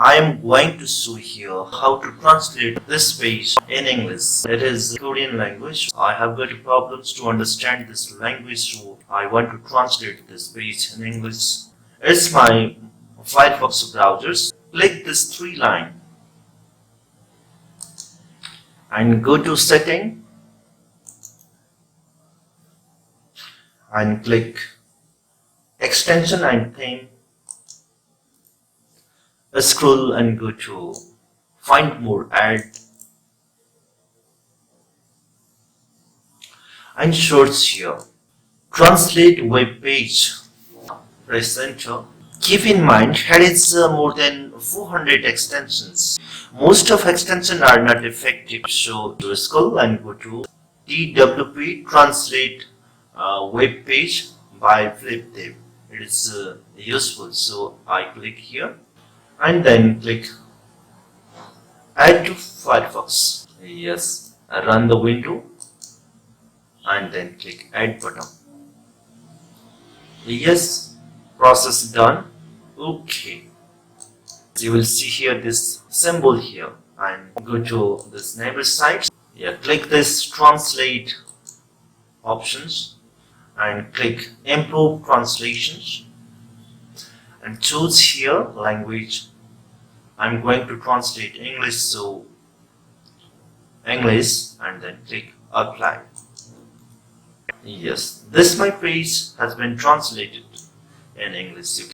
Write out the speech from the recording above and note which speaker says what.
Speaker 1: I am going to show here how to translate this page in English. It is Korean language. I have got problems to understand this language, so I want to translate this page in English. It's my Firefox browsers. Click this three line and go to setting and click extension and theme. Scroll and go to find more, add, and search here. Translate web page. Press enter. Keep in mind here is more than 400 extensions. Most of extensions are not effective, so scroll and go to TWP translate web page by FlipDev. It is useful, so I click here and then click add to Firefox. Yes, run the window and then click add button. Yes, process done. Okay, you will see here this symbol here and go to this neighbor site. Yeah, click this translate options and click improve translations and choose here language. I'm going to translate English, so English, and then click apply. Yes, this my page has been translated in English.